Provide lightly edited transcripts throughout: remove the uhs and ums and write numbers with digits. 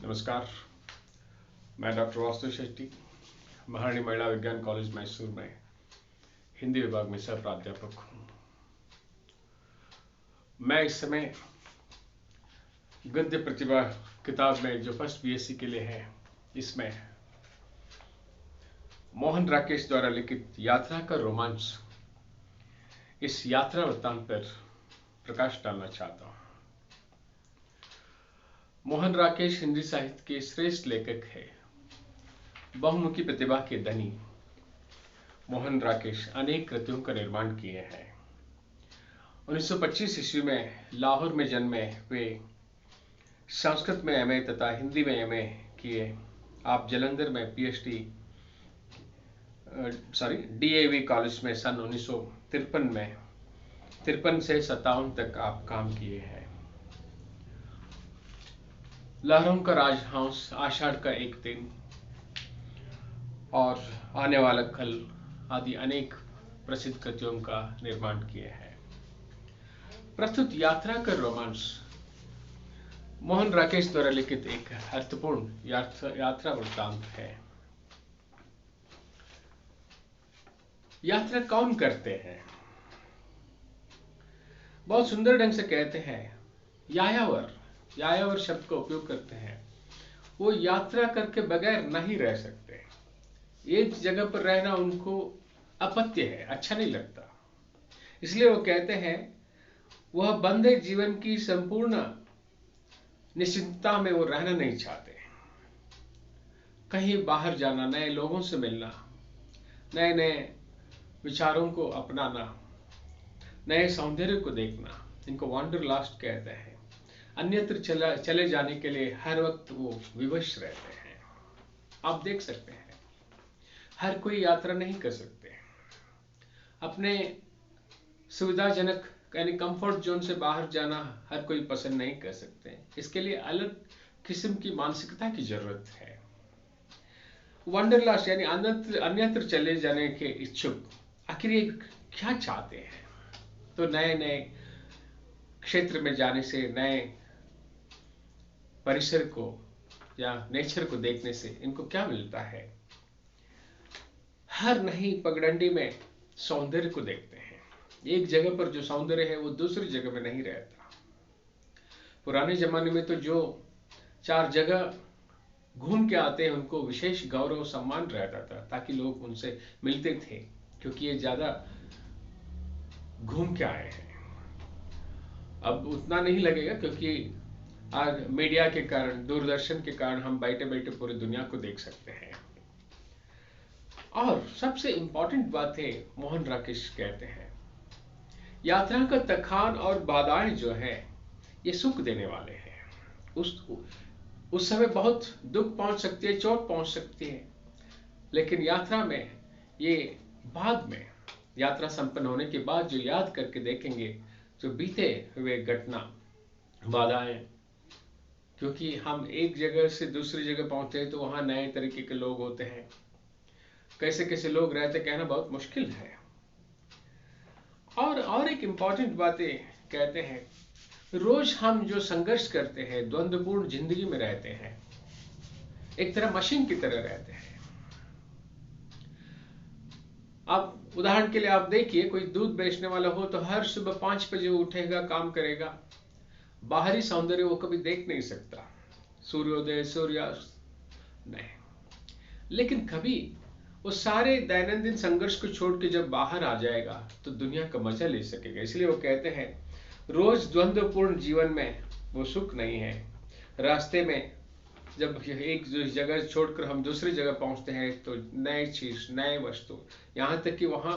नमस्कार। मैं डॉक्टर वास्तु शेट्टी, महारानी महिला विज्ञान कॉलेज मैसूर में हिंदी विभाग में सह प्राध्यापक हूँ। मैं इस समय गद्य प्रतिभा किताब में जो फर्स्ट बीएससी के लिए है, इसमें मोहन राकेश द्वारा लिखित यात्रा का रोमांच, इस यात्रा वृत्तांत पर प्रकाश डालना चाहता हूँ। मोहन राकेश हिंदी साहित्य के श्रेष्ठ लेखक है। बहुमुखी प्रतिभा के धनी मोहन राकेश अनेक कृतियों का निर्माण किए हैं। 1925 ईस्वी में लाहौर में जन्मे वे संस्कृत में एमए तथा हिंदी में एमए किए। आप जालंधर में डीएवी कॉलेज में सन 1953 में 53 से 57 तक आप काम किए हैं। लहरों का राजहंस, आषाढ़ का एक दिन और आने वाला कल आदि अनेक प्रसिद्ध कृतियों का निर्माण किए हैं। प्रस्तुत यात्रा का रोमांस मोहन राकेश द्वारा लिखित एक अर्थपूर्ण यात्रा वृत्तांत है। यात्रा कौन करते हैं? बहुत सुंदर ढंग से कहते हैं, यायावर शब्द का उपयोग करते हैं। वो यात्रा करके बगैर नहीं रह सकते। एक जगह पर रहना उनको अपत्य है, अच्छा नहीं लगता। इसलिए वो कहते हैं वह बंधे जीवन की संपूर्ण निश्चिंतता में वो रहना नहीं चाहते। कहीं बाहर जाना, नए लोगों से मिलना, नए नए विचारों को अपनाना, नए सौंदर्य को देखना, इनको वांडरलस्ट कहते हैं। अन्यत्र चले जाने के लिए हर वक्त वो विवश रहते हैं। आप देख सकते हैं, हर कोई यात्रा नहीं कर सकते। अपने सुविधाजनक यानी कंफर्ट जोन से बाहर जाना हर कोई पसंद नहीं कर सकते। इसके लिए अलग किस्म की मानसिकता की जरूरत है। वंडरलस्ट यानी अन्यत्र चले जाने के इच्छुक आखिर ये क्या चाहते हैं? तो नए नए क्षेत्र में जाने से, नए परिसर को या नेचर को देखने से इनको क्या मिलता है? हर नई पगडंडी में सौंदर्य को देखते हैं। एक जगह पर जो सौंदर्य है वो दूसरी जगह में नहीं रहता। पुराने जमाने में तो जो 4 जगह घूम के आते हैं उनको विशेष गौरव सम्मान रहता था, ताकि लोग उनसे मिलते थे, क्योंकि ये ज्यादा घूम के आए हैं। अब उतना नहीं लगेगा, क्योंकि आज मीडिया के कारण, दूरदर्शन के कारण हम बैठे बैठे पूरी दुनिया को देख सकते हैं। और सबसे इंपॉर्टेंट बात है, मोहन राकेश कहते हैं यात्रा का तखान और बाधाएं जो है ये सुख देने वाले हैं। उस समय बहुत दुख पहुंच सकती है, चोट पहुंच सकती है, लेकिन यात्रा में ये बाद में, यात्रा संपन्न होने के बाद जो याद करके देखेंगे जो बीते हुए घटना, बाधाएं, क्योंकि हम एक जगह से दूसरी जगह पहुंचते हैं तो वहां नए तरीके के लोग होते हैं। कैसे कैसे लोग रहते कहना बहुत मुश्किल है। और एक इंपॉर्टेंट बातें कहते हैं, रोज हम जो संघर्ष करते हैं, द्वंद्वपूर्ण जिंदगी में रहते हैं, एक तरह मशीन की तरह रहते हैं। आप उदाहरण के लिए आप देखिए, कोई दूध बेचने वाला हो तो हर सुबह 5 बजे उठेगा, काम करेगा। बाहरी सौंदर्य वो कभी देख नहीं सकता, सूर्योदय, सूर्यास्त नहीं। लेकिन कभी वो सारे दैनंदिन संघर्ष को छोड़ के जब बाहर आ जाएगा तो दुनिया का मजा ले सकेगा। इसलिए वो कहते हैं रोज द्वंद्वपूर्ण जीवन में वो सुख नहीं है। रास्ते में जब एक जगह छोड़कर हम दूसरी जगह पहुंचते हैं तो नई चीज, नए वस्तु, यहाँ तक कि वहां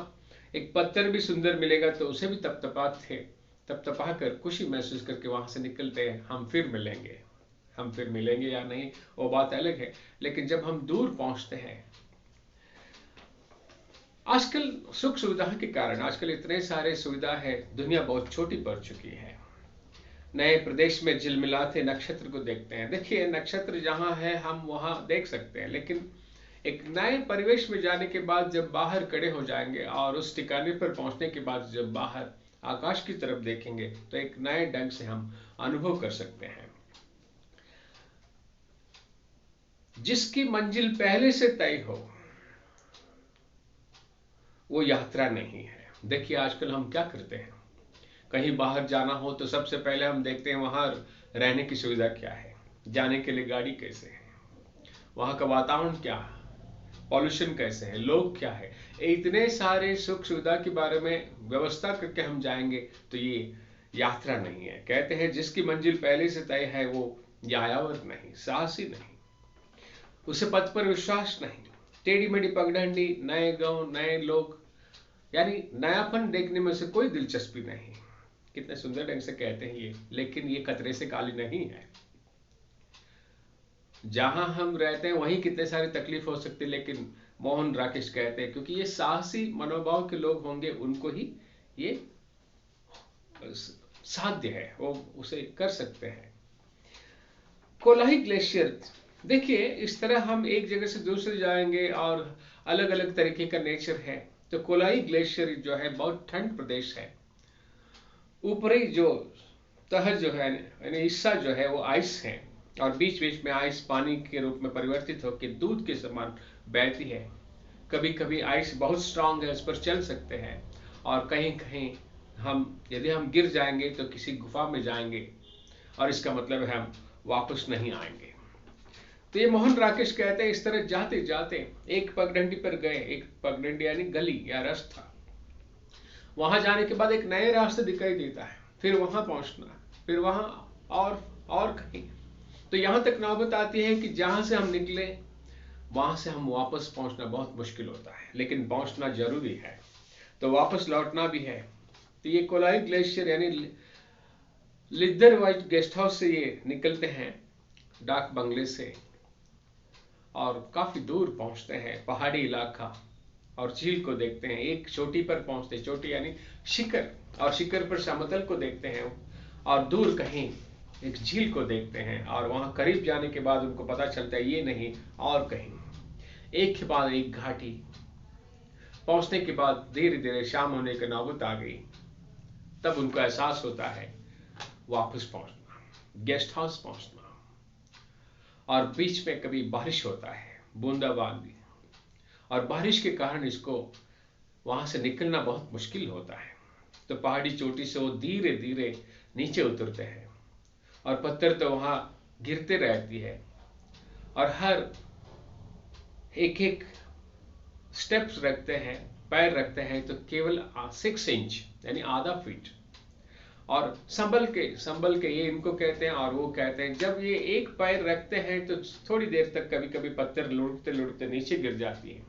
एक पत्थर भी सुंदर मिलेगा तो उसे भी तपतपा कर खुशी महसूस करके वहां से निकलते हैं। हम फिर मिलेंगे या नहीं वो बात अलग है, लेकिन जब हम दूर पहुंचते हैं, आजकल सुख सुविधा के कारण, आजकल इतने सारे सुविधा है, दुनिया बहुत छोटी पड़ चुकी है। नए प्रदेश में झिलमिलाते नक्षत्र को देखते हैं। देखिए, नक्षत्र जहां है हम वहां देख सकते हैं, लेकिन एक नए परिवेश में जाने के बाद जब बाहर खड़े हो जाएंगे और उस ठिकाने पर पहुंचने के बाद जब बाहर आकाश की तरफ देखेंगे तो एक नए ढंग से हम अनुभव कर सकते हैं। जिसकी मंजिल पहले से तय हो वो यात्रा नहीं है। देखिए आजकल हम क्या करते हैं, कहीं बाहर जाना हो तो सबसे पहले हम देखते हैं वहां रहने की सुविधा क्या है, जाने के लिए गाड़ी कैसे है, वहां का वातावरण क्या है, पॉल्यूशन कैसे है, लोग क्या है, इतने सारे सुख सुविधा के बारे में व्यवस्था करके हम जाएंगे तो ये यात्रा नहीं है। कहते हैं जिसकी मंजिल पहले से तय है वो यायावर नहीं, साहसी नहीं, उसे पथ पर विश्वास नहीं, टेढ़ी मेढ़ी पगडंडी, नए गांव, नए लोग, यानी नयापन देखने में से कोई दिलचस्पी नहीं। कितने सुंदर ढंग से कहते हैं ये, लेकिन ये कतरे से काली नहीं है। जहां हम रहते हैं वहीं कितने सारी तकलीफ हो सकती है, लेकिन मोहन राकेश कहते हैं क्योंकि ये साहसी मनोभाव के लोग होंगे उनको ही ये साध्य है, वो उसे कर सकते हैं। कोलाही ग्लेशियर, देखिए इस तरह हम एक जगह से दूसरी जाएंगे और अलग अलग तरीके का नेचर है। तो कोलाही ग्लेशियर जो है बहुत ठंड प्रदेश है। ऊपरी जो तह जो है यानी हिस्सा जो है वो आइस है और बीच बीच में आइस पानी के रूप में परिवर्तित होकर दूध के समान बहती है। कभी कभी आइस बहुत स्ट्रांग है, उस पर चल सकते हैं, और कहीं कहीं यदि हम गिर जाएंगे तो किसी गुफा में जाएंगे और इसका मतलब है हम वापस नहीं आएंगे। तो ये मोहन राकेश कहते हैं इस तरह जाते जाते एक पगडंडी पर गए, एक पगडंडी यानी गली या रास्ता, वहां जाने के बाद एक नए रास्ते दिखाई देता है, फिर वहां पहुंचना, फिर वहां और कहीं। तो यहां तक नौबत आती है कि जहां से हम निकले वहां से हम वापस पहुंचना बहुत मुश्किल होता है, लेकिन पहुंचना जरूरी है, तो वापस लौटना भी है। तो ये कोलाई ग्लेशियर यानी लिद्दर वाइट गेस्ट हाउस से ये निकलते हैं डाक बंगले से और काफी दूर पहुंचते हैं, पहाड़ी इलाका, और झील को देखते हैं। एक चोटी पर पहुंचते, चोटी यानी शिखर, और शिखर पर समतल को देखते हैं और दूर कहीं एक झील को देखते हैं, और वहां करीब जाने के बाद उनको पता चलता है ये नहीं और कहीं, एक के बाद एक घाटी। पहुंचने के बाद धीरे धीरे शाम होने की नौबत आ गई, तब उनको एहसास होता है वापस पहुंचना, गेस्ट हाउस पहुंचना, और बीच में कभी बारिश होता है, बूंदाबांदी, और बारिश के कारण इसको वहां से निकलना बहुत मुश्किल होता है। तो पहाड़ी चोटी से वो धीरे धीरे नीचे उतरते हैं और पत्थर तो वहां गिरते रहती है, और हर एक एक स्टेप्स रखते हैं, पैर रखते हैं तो केवल 6 इंच यानी आधा फीट, और संभल के ये इनको कहते हैं और वो कहते हैं। जब ये एक पैर रखते हैं तो थोड़ी देर तक कभी कभी पत्थर लुढ़कते लुढ़कते नीचे गिर जाती है,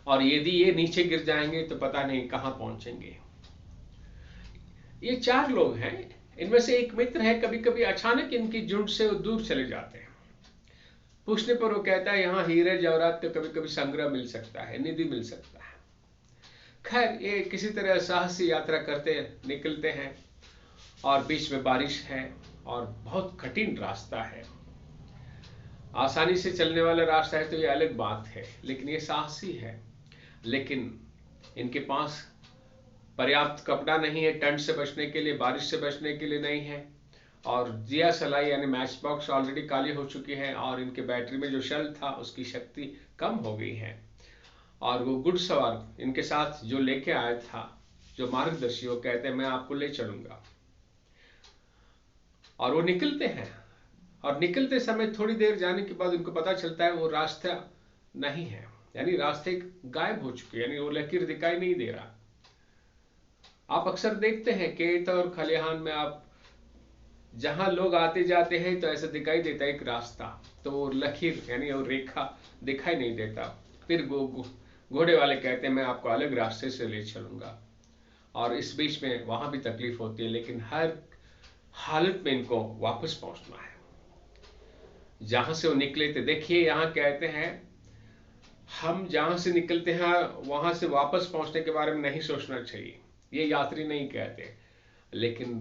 और यदि ये नीचे गिर जाएंगे तो पता नहीं कहां पहुंचेंगे। ये 4 लोग हैं, इनमें से एक मित्र है, कभी कभी अचानक इनकी झुंड से वो दूर चले जाते हैं। पूछने पर वो कहता है यहाँ हीरे जवाहरात तो कभी कभी संग्रह मिल सकता है, निधि मिल सकता है। खैर ये किसी तरह साहसी यात्रा करते निकलते हैं, और बीच में बारिश है और बहुत कठिन रास्ता है। आसानी से चलने वाला रास्ता है तो ये अलग बात है, लेकिन ये साहसी है। लेकिन इनके पास पर्याप्त कपड़ा नहीं है, ठंड से बचने के लिए, बारिश से बचने के लिए नहीं है, और दिया सलाई यानी मैच बॉक्स ऑलरेडी काली हो चुकी है, और इनके बैटरी में जो शेल था उसकी शक्ति कम हो गई है। और वो घुड़सवार इनके साथ जो लेके आया था, जो मार्गदर्शी, वो कहते हैं मैं आपको ले चलूंगा, और वो निकलते हैं। और निकलते समय थोड़ी देर जाने के बाद उनको पता चलता है वो रास्ता नहीं है, यानी रास्ते गायब हो चुके, यानी वो लकीर दिखाई नहीं दे रहा। आप अक्सर देखते हैं खेत और खलिहान में, आप जहां लोग आते जाते हैं तो ऐसा दिखाई देता है एक रास्ता, तो वो लकीर यानी वो रेखा दिखाई नहीं देता। फिर घोड़े वाले कहते हैं मैं आपको अलग रास्ते से ले चलूंगा, और इस बीच में वहां भी तकलीफ होती है, लेकिन हर हालत में इनको वापस पहुंचना है जहां से वो निकले थे। देखिए यहां कहते हैं हम जहां से निकलते हैं वहां से वापस पहुंचने के बारे में नहीं सोचना चाहिए, ये यात्री नहीं कहते, लेकिन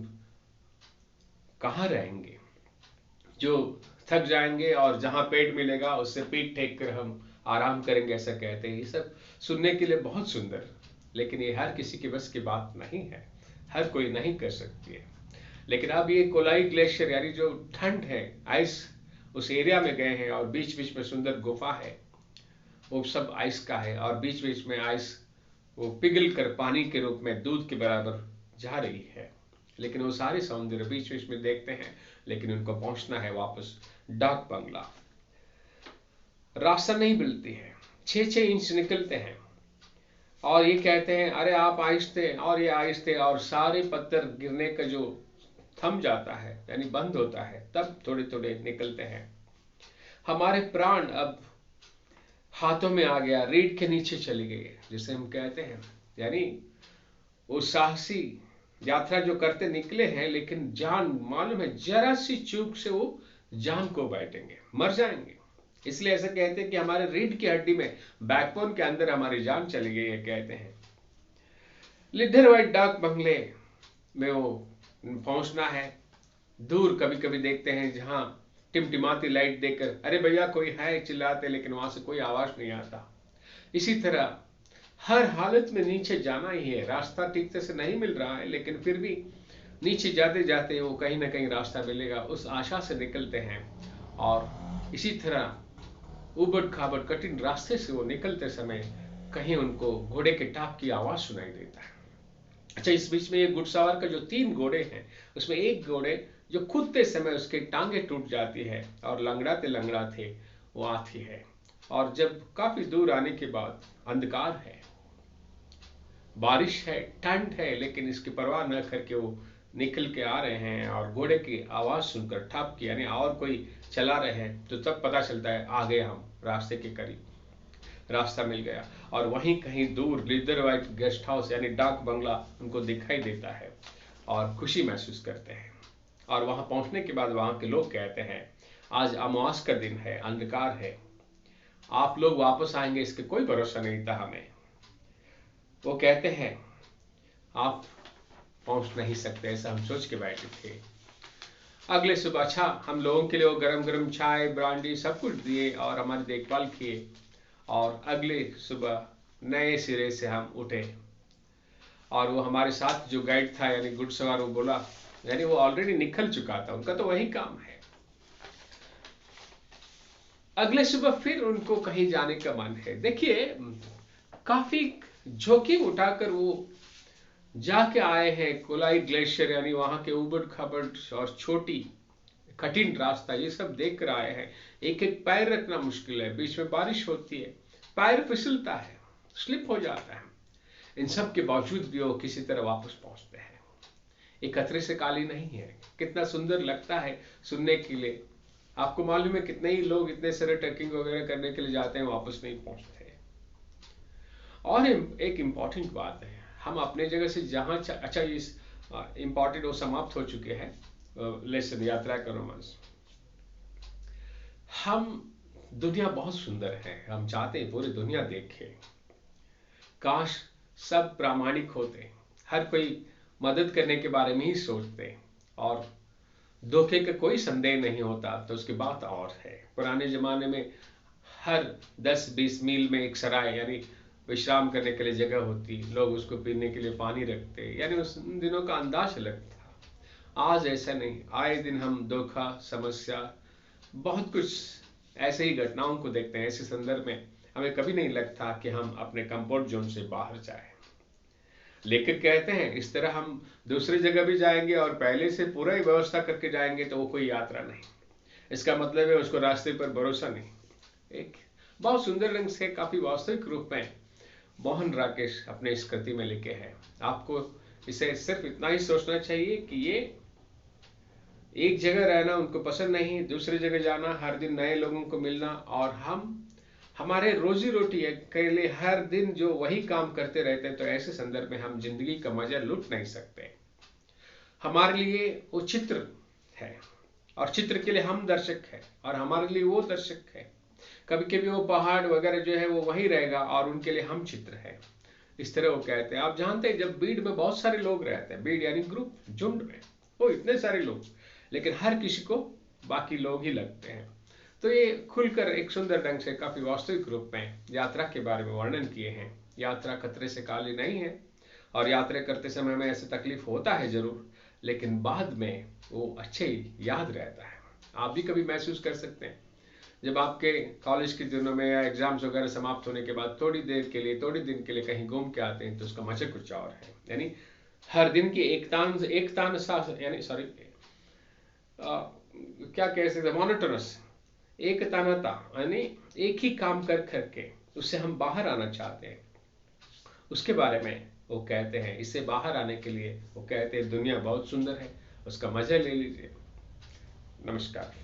कहां रहेंगे, जो थक जाएंगे और जहां पेट मिलेगा उससे पीठ टेक कर हम आराम करेंगे, ऐसा कहते हैं। ये सब सुनने के लिए बहुत सुंदर, लेकिन ये हर किसी के बस की बात नहीं है, हर कोई नहीं कर सकती है। लेकिन अब ये कोलाई ग्लेशियर यानी जो ठंड है, आइस उस एरिया में गए हैं और बीच बीच में सुंदर गुफा है, वो सब आइस का है और बीच बीच में आइस वो पिघल कर पानी के रूप में दूध के बराबर जा रही है। लेकिन वो सारे सौंदर्य बीच बीच में देखते हैं, लेकिन उनको पहुंचना है वापस डाक बंगला। रास्ता नहीं मिलती है, 6-6 इंच निकलते हैं और ये कहते हैं अरे आप आहिस्ते, और ये आहिस्ते, और सारे पत्थर गिरने का जो थम जाता है यानी बंद होता है, तब थोड़े थोड़े निकलते हैं। हमारे प्राण अब हाथों में आ गया, रीढ़ के नीचे चली गई है जिसे हम कहते हैं, यानी वो साहसी यात्रा जो करते निकले हैं, लेकिन जान मालूम है जरा सी चूक से वो जान को बैठेंगे, मर जाएंगे। इसलिए ऐसा कहते हैं कि हमारे रीढ़ की हड्डी में, बैकबोन के अंदर हमारी जान चली गई है, कहते हैं। लिडरवाइट डाक बंगले में वो पहुंचना है। दूर कभी कभी देखते हैं जहां टिमटिमाती लाइट देकर अरे भैया कोई है चिल्लाते, लेकिन वहां से कोई आवाज नहीं आता। इसी तरह हर हालत में नीचे जाना ही है। रास्ता ठीक से नहीं मिल रहा है, लेकिन फिर भी नीचे जाते जाते वो कहीं ना कहीं रास्ता मिलेगा, उस आशा से निकलते हैं। और इसी तरह उबड़ खाबड़ कठिन रास्ते से वो निकलते समय कहीं उनको घोड़े के टाप की आवाज सुनाई देता है। अच्छा, इस बीच में ये घुड़सवार का जो 3 घोड़े हैं, उसमें एक घोड़े जो कूदते समय उसके टांगे टूट जाती है और लंगड़ाते लंगड़ाते वो आती है। और जब काफी दूर आने के बाद अंधकार है, बारिश है, ठंड है, लेकिन इसकी परवाह न करके वो निकल के आ रहे हैं और घोड़े की आवाज सुनकर ठप की यानी और कोई चला रहे हैं, तो तब पता चलता है आ गए हम रास्ते के करीब, रास्ता मिल गया। और वहीं कहीं दूर लिडरवाइट गेस्ट हाउस यानी डाक बंगला उनको दिखाई देता है और खुशी महसूस करते हैं। और वहां पहुंचने के बाद वहां के लोग कहते हैं आज अमावस का दिन है, अंधकार है, आप लोग वापस आएंगे इसके कोई भरोसा नहीं था हमें। वो कहते हैं आप पहुंच नहीं सकते, ऐसा हम सोच के बैठे थे। अगले सुबह अच्छा, हम लोगों के लिए वो गरम गरम चाय ब्रांडी सब कुछ दिए और हमारी देखभाल किए। और अगले सुबह नए सिरे से हम उठे और वो हमारे साथ जो गाइड था यानी घुड़सवार, वो बोला, यानी वो ऑलरेडी निकल चुका था, उनका तो वही काम है। अगले सुबह फिर उनको कहीं जाने का मन है। देखिए, काफी जोखिम उठाकर वो जाके आए हैं कोलाई ग्लेशियर, यानी वहां के उबड़ खाबड़ और छोटी कठिन रास्ता, ये सब देख कर आए हैं। एक एक पैर रखना मुश्किल है, बीच में बारिश होती है, पैर फिसलता है, स्लिप हो जाता है। इन सब के बावजूद भी वो किसी तरह वापस पहुंचते हैं। एक खतरे से काली नहीं है। कितना सुंदर लगता है सुनने के लिए। आपको मालूम है कितने ही लोग इतने सारे ट्रैकिंग वगैरह करने के लिए जाते हैं, वापस नहीं पहुंचते। और एक इंपॉर्टेंट बात है, हम अपने जगह से जहां अच्छा, इस इंपॉर्टेंट वो समाप्त हो चुके हैं लेसन, यात्रा का रोमांस। हम दुनिया बहुत सुंदर है, हम चाहते हैं पूरी दुनिया देखें। काश सब प्रामाणिक होते, हर कोई मदद करने के बारे में ही सोचते और धोखे का कोई संदेह नहीं होता, तो उसकी बात और है। पुराने जमाने में हर 10-20 मील में एक सराय यानी विश्राम करने के लिए जगह होती, लोग उसको पीने के लिए पानी रखते, यानी उस दिनों का अंदाज अलग था। आज ऐसा नहीं, आए दिन हम धोखा, समस्या, बहुत कुछ ऐसे ही घटनाओं को देखते हैं। ऐसे संदर्भ में हमें कभी नहीं लगता कि हम अपने कंफर्ट जोन से बाहर जाए। लेकिन कहते हैं इस तरह हम दूसरी जगह भी जाएंगे और पहले से पूरा ही व्यवस्था करके जाएंगे तो वो कोई यात्रा नहीं। इसका मतलब है उसको रास्ते पर भरोसा नहीं। एक बहुत सुंदर ढंग से काफी वास्तविक रूप में मोहन राकेश अपने इस कृति में लिखे हैं। आपको इसे सिर्फ इतना ही सोचना चाहिए कि ये एक जगह रहना उनको पसंद नहीं, दूसरी जगह जाना, हर दिन नए लोगों को मिलना, और हम हमारे रोजी रोटी के लिए हर दिन जो वही काम करते रहते हैं, तो ऐसे संदर्भ में हम जिंदगी का मजा लूट नहीं सकते। हमारे लिए वो चित्र है और चित्र के लिए हम दर्शक हैं और हमारे लिए वो दर्शक है। कभी कभी वो पहाड़ वगैरह जो है वो वही रहेगा और उनके लिए हम चित्र है। इस तरह वो कहते हैं। आप जानते हैं जब भीड़ में बहुत सारे लोग रहते हैं, भीड़ यानी ग्रुप, झुंड में वो इतने सारे लोग, लेकिन हर किसी को बाकी लोग ही लगते हैं। तो ये खुलकर एक सुंदर ढंग से काफी वास्तविक रूप में यात्रा के बारे में वर्णन किए हैं। यात्रा खतरे से खाली नहीं है और यात्रा करते समय में ऐसे तकलीफ होता है जरूर, लेकिन बाद में वो अच्छे याद रहता है। आप भी कभी महसूस कर सकते हैं जब आपके कॉलेज के दिनों में या एग्जाम्स वगैरह समाप्त होने के बाद थोड़ी देर के लिए, थोड़ी दिन के लिए कहीं घूम के आते हैं, तो उसका मजा कुछ और है। यानी हर दिन की क्या कह सकते हैं, मोनोटोनस एकतानता, यानी एक ही काम कर करके उससे हम बाहर आना चाहते हैं। उसके बारे में वो कहते हैं, इससे बाहर आने के लिए वो कहते हैं दुनिया बहुत सुंदर है, उसका मजा ले लीजिए। नमस्कार।